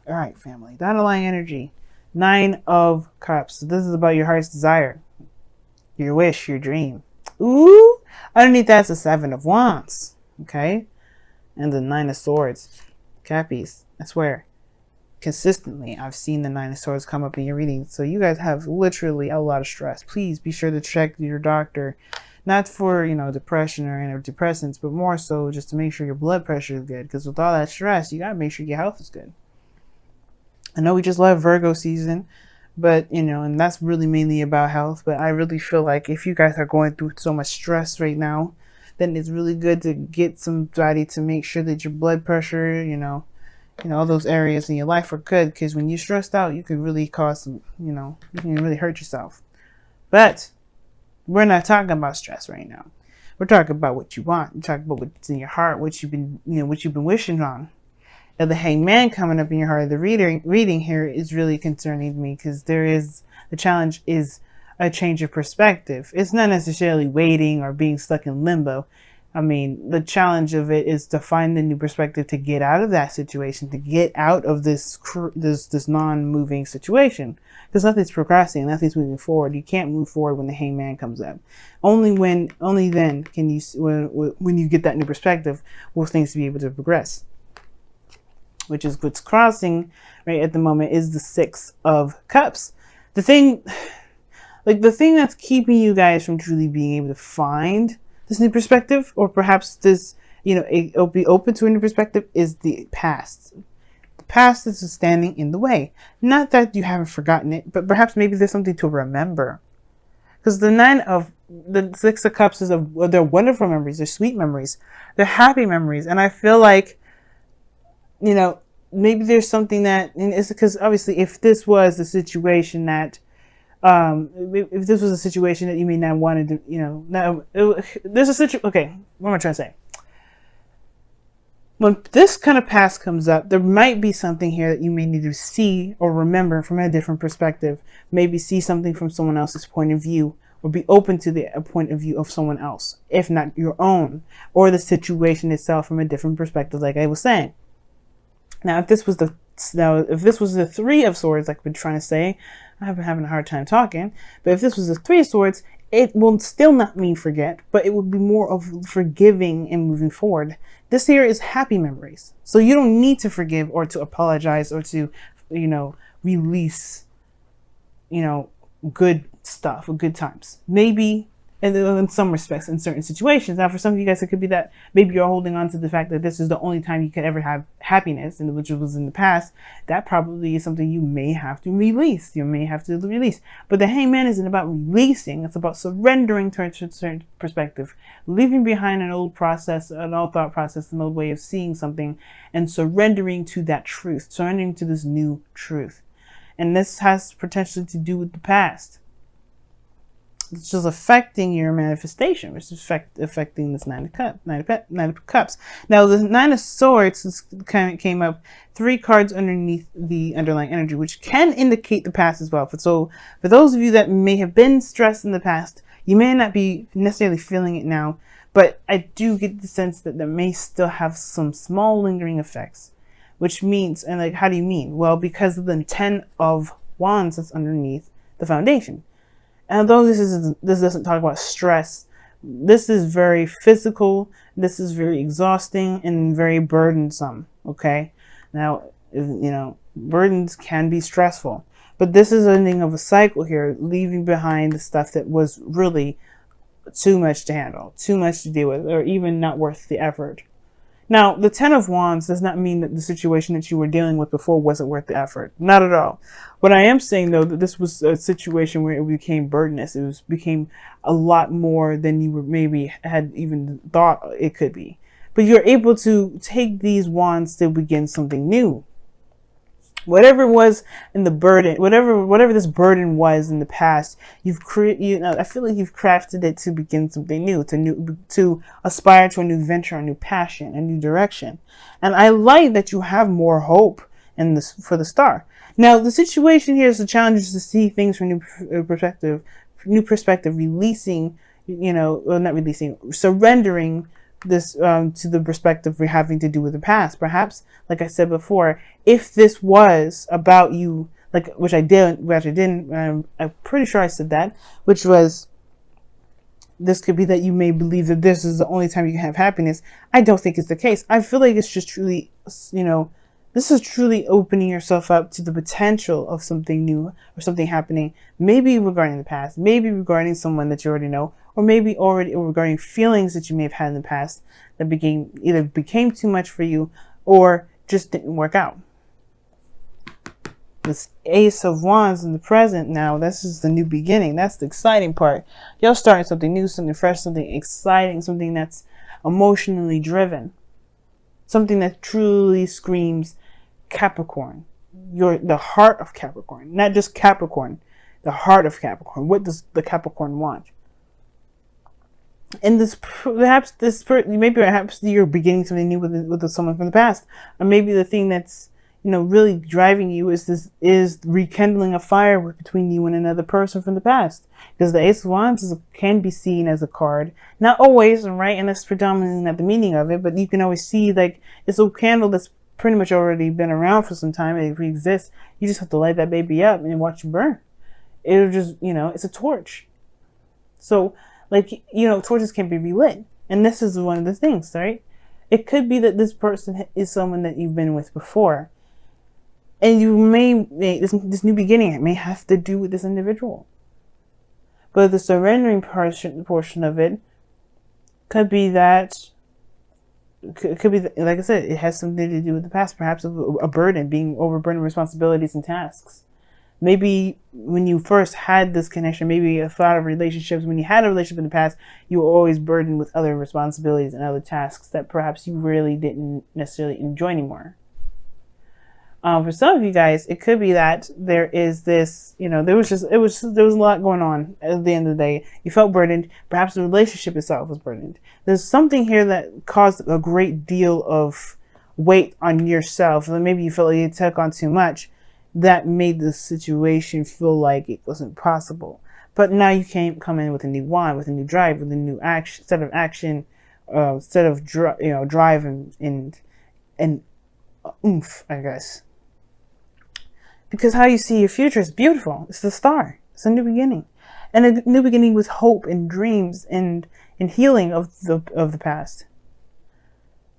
All right, family. The underlying energy. 9 of Cups. So this is about your heart's desire, your wish, your dream. Ooh. Underneath that's the 7 of Wands. Okay. And the 9 of Swords. Cappies. I swear. Consistently, I've seen the 9 of Swords come up in your readings. So you guys have literally a lot of stress. Please be sure to check your doctor. Not for, depression or antidepressants, but more so just to make sure your blood pressure is good. Because with all that stress, you got to make sure your health is good. I know we just left Virgo season, but, and that's really mainly about health. But I really feel like if you guys are going through so much stress right now, then it's really good to get somebody to make sure that your blood pressure, all those areas in your life are good. Because when you're stressed out, you can really cause some, you can really hurt yourself. But we're not talking about stress right now. We're talking about what you want. We're talking about what's in your heart, what you've been wishing on. And the Hangman coming up in your heart, the reading here is really concerning me because the challenge is a change of perspective. It's not necessarily waiting or being stuck in limbo. I mean, the challenge of it is to find the new perspective to get out of that situation, to get out of this non-moving situation. Because nothing's progressing, nothing's moving forward. You can't move forward when the Hangman comes up. Only then can you, when you get that new perspective, will things be able to progress. Which is what's crossing right at the moment is the 6 of Cups. The thing that's keeping you guys from truly being able to find this new perspective, or perhaps this, it'll be open to a new perspective, is the past. The past is standing in the way. Not that you haven't forgotten it, but perhaps maybe there's something to remember. Because the 6 of Cups is they're wonderful memories, they're sweet memories, they're happy memories, and I feel like, maybe there's something that, and it's because obviously if this was the situation that, if this was a situation that you may not wanted to, there's a situation, okay, what am I trying to say? When this kind of past comes up, there might be something here that you may need to see or remember from a different perspective. Maybe see something from someone else's point of view, or be open to the point of view of someone else, if not your own, or the situation itself from a different perspective, like I was saying. Now, if this was the 3 of Swords, like I've been trying to say, I've been having a hard time talking, but if this was the 3 of Swords, it will still not mean forget, but it would be more of forgiving and moving forward. This here is happy memories. So you don't need to forgive or to apologize or to, release, good stuff or good times. Maybe in some respects, in certain situations. Now, for some of you guys, it could be that maybe you're holding on to the fact that this is the only time you could ever have happiness, and which was in the past. That probably is something you may have to release. You may have to release. But the Hangman isn't about releasing. It's about surrendering to a certain perspective, leaving behind an old process, an old thought process, an old way of seeing something, and surrendering to that truth, surrendering to this new truth. And this has potentially to do with the past. It's just affecting your manifestation, which is affecting this 9 of Cups. Now, the 9 of Swords kind of came up 3 cards underneath the underlying energy, which can indicate the past as well. So, for those of you that may have been stressed in the past, you may not be necessarily feeling it now, but I do get the sense that there may still have some small lingering effects, which means, and like, how do you mean? Well, because of the 10 of Wands that's underneath the foundation. And although this doesn't talk about stress, this is very physical, this is very exhausting and very burdensome, okay? Now, burdens can be stressful, but this is ending of a cycle here, leaving behind the stuff that was really too much to handle, too much to deal with, or even not worth the effort. Now, the 10 of Wands does not mean that the situation that you were dealing with before wasn't worth the effort. Not at all. What I am saying, though, that this was a situation where it became burdenous. It became a lot more than you maybe had even thought it could be. But you're able to take these wands to begin something new. Whatever it was in the burden, whatever this burden was in the past, I feel like you've crafted it to begin something new, to aspire to a new venture, a new passion, a new direction. And I like that you have more hope in this for the star. Now, the situation here is the challenge is to see things from new perspective, releasing, not releasing, surrendering this to the perspective we're having to do with the past. Perhaps, like I said before, if this was about you, like which I didn't, I'm pretty sure I said that, which was, this could be that you may believe that this is the only time you can have happiness. I don't think it's the case. I feel like it's just truly, this is truly opening yourself up to the potential of something new or something happening, maybe regarding the past, maybe regarding someone that you already know, or maybe already regarding feelings that you may have had in the past that became too much for you or just didn't work out. This Ace of Wands in the present now, this is the new beginning. That's the exciting part. You're starting something new, something fresh, something exciting, something that's emotionally driven. Something that truly screams Capricorn. You're the heart of Capricorn. Not just Capricorn, the heart of Capricorn. What does the Capricorn want? And perhaps you're beginning something new with someone from the past. Or maybe the thing that's really driving you is rekindling a fire between you and another person from the past. Because the Ace of Wands can be seen as a card. Not always, right? And that's predominantly not the meaning of it, but you can always see, like, it's a candle that's pretty much already been around for some time. It exists. You just have to light that baby up and watch it burn. It'll just, it's a torch. So, like, torches can be relit. And this is one of the things, right? It could be that this person is someone that you've been with before. And you may, this new beginning, it may have to do with this individual. But the surrendering portion of it could be that, like I said, it has something to do with the past, perhaps a burden, being overburdened with responsibilities and tasks. Maybe when you first had this connection, maybe a thought of relationships, when you had a relationship in the past, you were always burdened with other responsibilities and other tasks that perhaps you really didn't necessarily enjoy anymore. For some of you guys, it could be that there is this, there was a lot going on at the end of the day. You felt burdened. Perhaps the relationship itself was burdened. There's something here that caused a great deal of weight on yourself. And maybe you felt like you took on too much. That made the situation feel like it wasn't possible. But now you can come in with a new wand, with a new drive, with a new set of action, drive and oomph, I guess. Because how you see your future is beautiful. It's the star. It's a new beginning. And a new beginning with hope and dreams and healing of the past.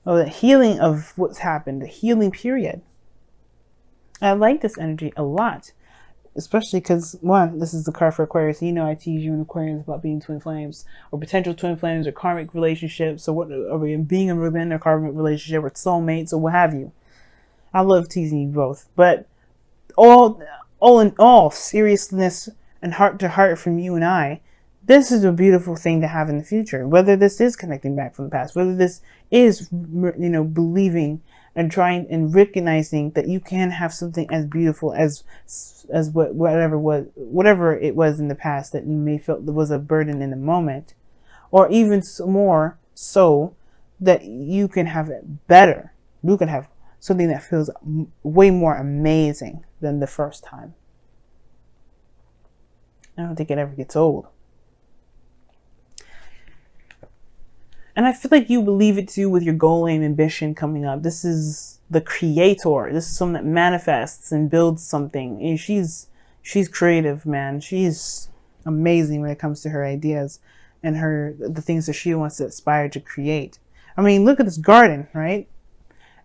Or the healing of what's happened. The healing period. I like this energy a lot. Especially because, one, this is the card for Aquarius. I tease you in Aquarius about being twin flames. Or potential twin flames or karmic relationships. Or being within a karmic relationship or soulmates or what have you. I love teasing you both. But all in all, seriousness and heart to heart from you and I, this is a beautiful thing to have in the future. Whether this is connecting back from the past, whether this is, believing and trying and recognizing that you can have something as beautiful as whatever it was in the past that you may feel was a burden in the moment, or even more so that you can have it better. You can have something that feels way more amazing than the first time. I don't think it ever gets old. And I feel like you believe it too with your goal, aim, ambition coming up. This is the creator. This is someone that manifests and builds something. And she's creative, man. She's amazing when it comes to her ideas and the things that she wants to aspire to create. I mean, look at this garden, right?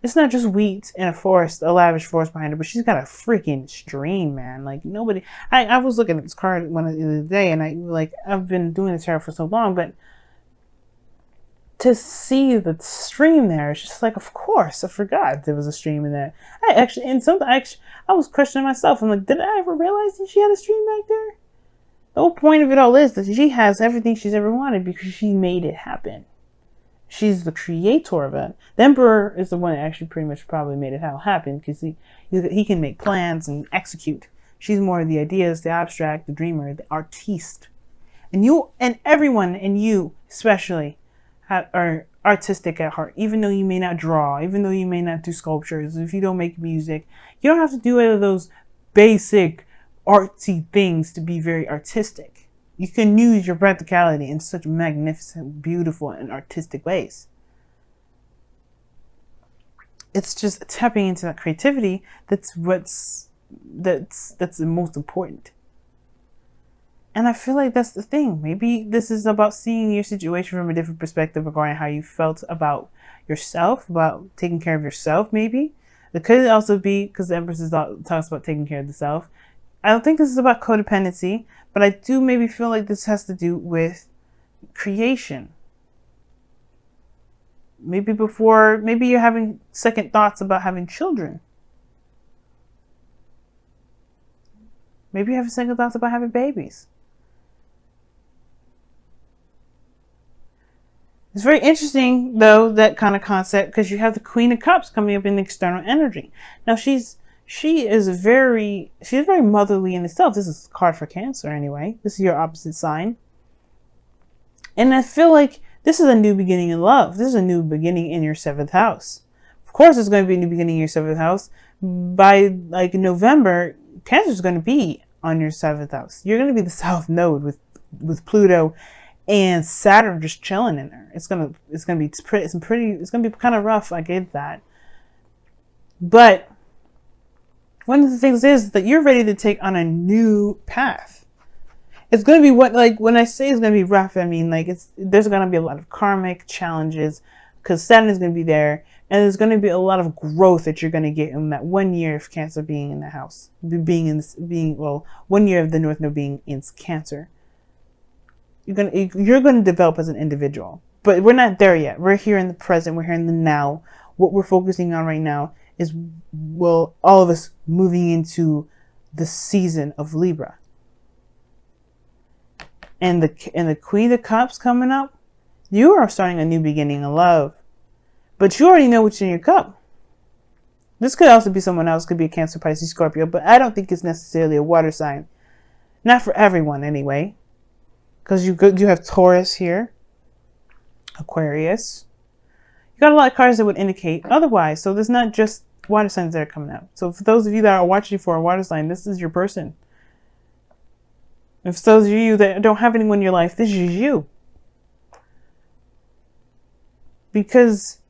It's not just wheat and a lavish forest behind her, but she's got a freaking stream, man. Like, nobody... I was looking at this card the other day, and I've been doing this tarot for so long, but to see the stream there, it's just like, of course, I forgot there was a stream in there. I was questioning myself. I'm like, did I ever realize that she had a stream back there? The whole point of it all is that she has everything she's ever wanted because she made it happen. She's the creator of it. The Emperor is the one that actually pretty much probably made it happen because he can make plans and execute. She's more of the ideas, the abstract, the dreamer, the artiste. And you and everyone, and you especially, are artistic at heart. Even though you may not draw, even though you may not do sculptures, if you don't make music, you don't have to do any of those basic artsy things to be very artistic. You can use your practicality in such magnificent, beautiful, and artistic ways. it's just tapping into that creativity that's the most important. And I feel like that's the thing. Maybe this is about seeing your situation from a different perspective regarding how you felt about yourself, about taking care of yourself, maybe. It could also be, because the Empress talks about taking care of the self. I don't think this is about codependency, but I do maybe feel like this has to do with creation. Maybe you're having second thoughts about having children. Maybe you have second thoughts about having babies. It's very interesting, though, that kind of concept, because you have the Queen of Cups coming up in the external energy. Now, she is very motherly in itself. This is a card for Cancer, anyway. This is your opposite sign. And I feel like this is a new beginning in love. This is a new beginning in your 7th house. Of course, it's going to be a new beginning in your 7th house. By, like, November, Cancer is going to be on your 7th house. You're going to be the South Node with Pluto and Saturn just chilling in there. It's gonna be kind of rough. I get that, but one of the things is that you're ready to take on a new path. It's gonna be when I say it's gonna be rough, I mean like there's gonna be a lot of karmic challenges because Saturn is gonna be there, and there's gonna be a lot of growth that you're gonna get in that 1 year of Cancer being in the house, 1 year of the North Node being in Cancer. You're gonna develop as an individual, but we're not there yet. We're here in the present. We're here in the now. What we're focusing on right now is, all of us moving into the season of Libra, and the Queen of Cups coming up. You are starting a new beginning of love, but you already know what's in your cup. This could also be someone else. Could be a Cancer, Pisces, Scorpio, but I don't think it's necessarily a water sign. Not for everyone, anyway. Because you have Taurus here, Aquarius. You got a lot of cards that would indicate otherwise. So there's not just water signs that are coming out. So for those of you that are watching for a water sign, this is your person. If those of you that don't have anyone in your life, this is you. Because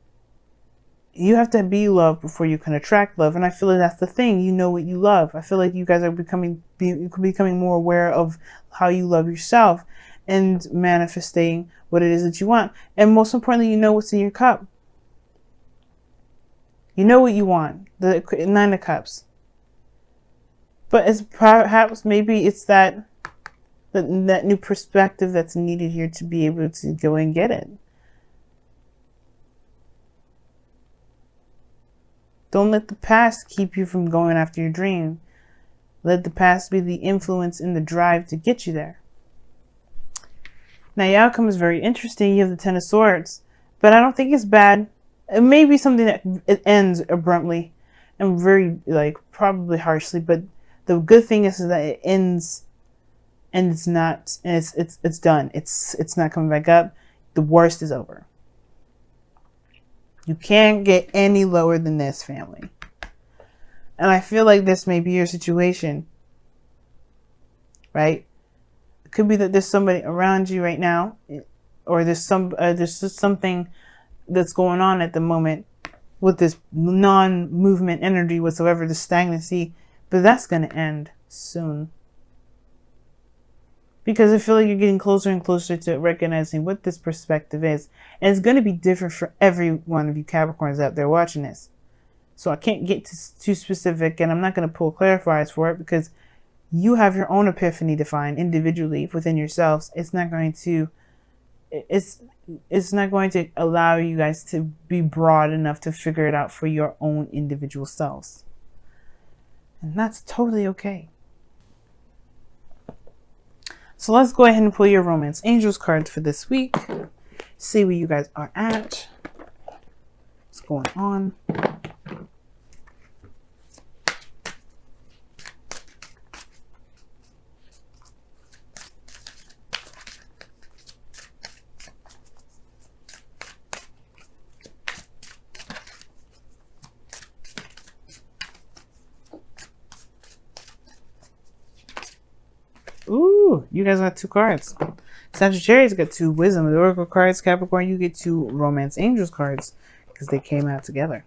you have to be loved before you can attract love. And I feel like that's the thing. You know what you love. I feel like you guys are becoming more aware of how you love yourself and manifesting what it is that you want. And most importantly, you know what's in your cup. You know what you want. The 9 of Cups. But it's perhaps maybe it's that new perspective that's needed here to be able to go and get it. Don't let the past keep you from going after your dream. Let the past be the influence and the drive to get you there. Now, your outcome is very interesting. You have the 10 of Swords, but I don't think it's bad. It may be something that it ends abruptly and very, probably harshly, but the good thing is that it ends and it's not, and it's done. It's not coming back up. The worst is over. You can't get any lower than this, family. And I feel like this may be your situation, right? It could be that there's somebody around you right now, or there's just something that's going on at the moment with this non-movement energy whatsoever, the stagnancy, but that's going to end soon. Because I feel like you're getting closer and closer to recognizing what this perspective is. And it's going to be different for every one of you Capricorns out there watching this. So I can't get too specific, and I'm not going to pull clarifiers for it because you have your own epiphany to find individually within yourselves. It's not going to allow you guys to be broad enough to figure it out for your own individual selves. And that's totally okay. So let's go ahead and pull your Romance Angels cards for this week. See where you guys are at. What's going on? Ooh, you guys got 2 cards. Sagittarius got 2 Wisdom and Oracle cards. Capricorn, you get 2 Romance Angels cards because they came out together.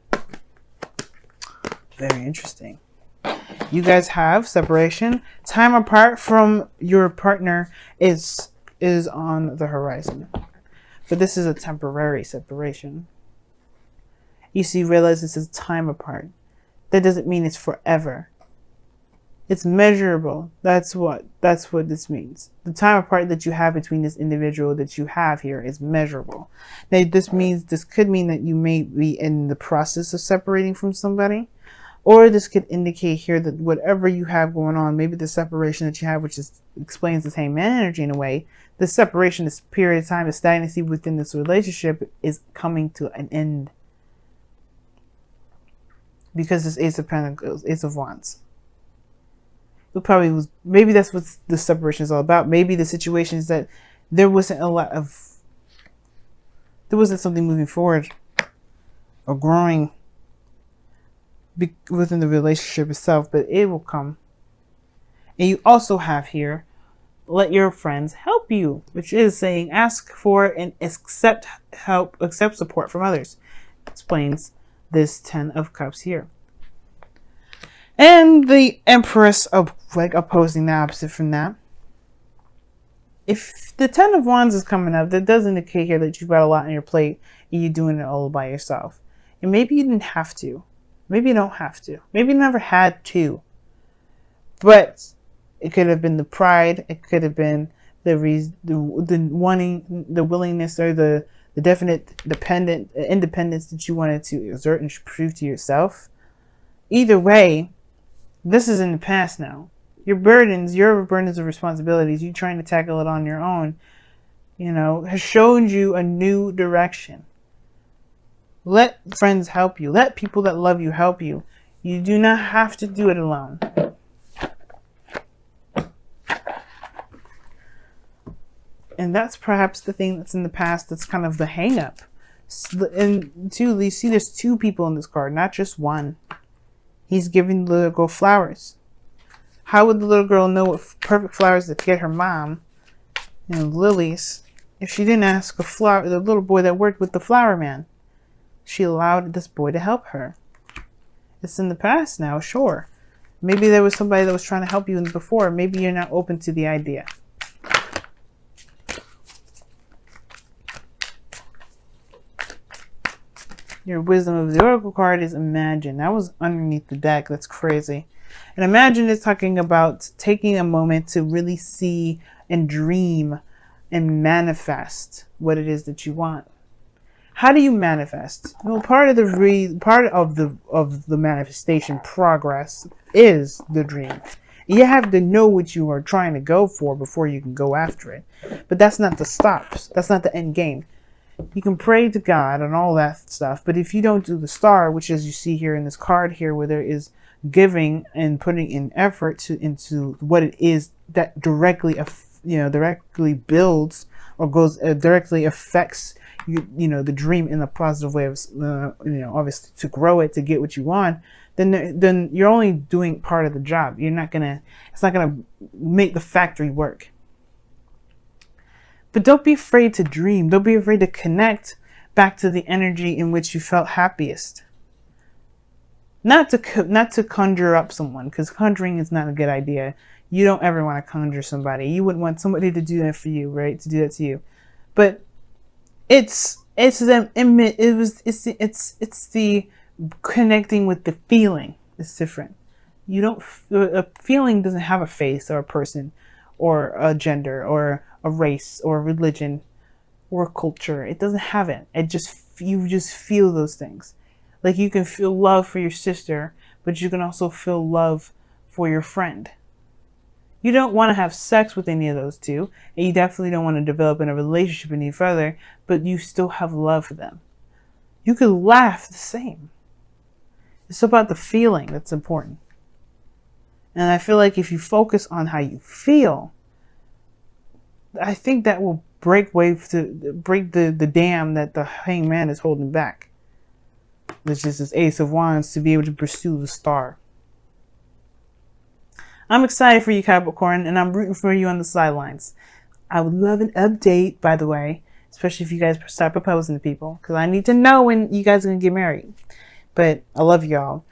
Very interesting. You guys have separation. Time apart from your partner is on the horizon. But this is a temporary separation. You see, realize this is time apart. That doesn't mean it's forever. It's measurable. That's what this means. The time apart that you have between this individual that you have here is measurable. Now, this could mean that you may be in the process of separating from somebody, or this could indicate here that whatever you have going on, maybe the separation that you have, which explains the same energy in a way, the separation, this period of time, the stagnancy within this relationship is coming to an end. Because this Ace of Pentacles, Ace of Wands. It probably was, maybe that's what the separation is all about. Maybe the situation is that there wasn't something moving forward or growing within the relationship itself, but it will come. And you also have here, let your friends help you, which is saying ask for and accept help, accept support from others. Explains this 10 of Cups here. And the Empress of opposing the opposite from that. If the 10 of Wands is coming up, that does indicate here that you've got a lot on your plate and you're doing it all by yourself. And maybe you didn't have to. Maybe you don't have to. Maybe you never had to. But it could have been the pride. It could have been the wanting, the willingness, or the definite independence that you wanted to exert and prove to yourself. Either way, this is in the past now. Your burdens of responsibilities, you trying to tackle it on your own, has shown you a new direction. Let friends help you. Let people that love you help you. You do not have to do it alone. And that's perhaps the thing that's in the past that's kind of the hang-up. And two, you see there's two people in this card, not just one. He's giving the little girl flowers. How would the little girl know what perfect flowers to get her mom, lilies, if she didn't ask the little boy that worked with the flower man? She allowed this boy to help her. It's in the past now, sure. Maybe there was somebody that was trying to help you before. Maybe you're not open to the idea. Your wisdom of the Oracle card is imagine. That was underneath the deck. That's crazy. And imagine is talking about taking a moment to really see and dream and manifest what it is that you want. How do you manifest? Well, part of the manifestation progress is the dream. You have to know what you are trying to go for before you can go after it. But that's not the stops. That's not the end game. You can pray to God and all that stuff, but if you don't do the star, which as you see here in this card here, where there is giving and putting in effort into what it is that directly builds or goes directly affects the dream in a positive way of obviously to grow it, to get what you want, then you're only doing part of the job. It's not gonna make the factory work. But don't be afraid to dream. Don't be afraid to connect back to the energy in which you felt happiest. Not to conjure up someone, because conjuring is not a good idea. You don't ever want to conjure somebody. You wouldn't want somebody to do that for you, right? To do that to you. But it's the connecting with the feeling. It's different. A feeling doesn't have a face or a person or a gender or a race or a religion or a culture. It doesn't have it. You just feel those things. Like you can feel love for your sister, but you can also feel love for your friend. You don't want to have sex with any of those two, and you definitely don't want to develop in a relationship any further, but you still have love for them. You could laugh the same. It's about the feeling that's important. And I feel like if you focus on how you feel, I think that will break the dam that the Hanged Man is holding back. Which is this Ace of Wands, to be able to pursue the star. I'm excited for you, Capricorn, and I'm rooting for you on the sidelines. I would love an update, by the way, especially if you guys start proposing to people, because I need to know when you guys are going to get married. But I love y'all.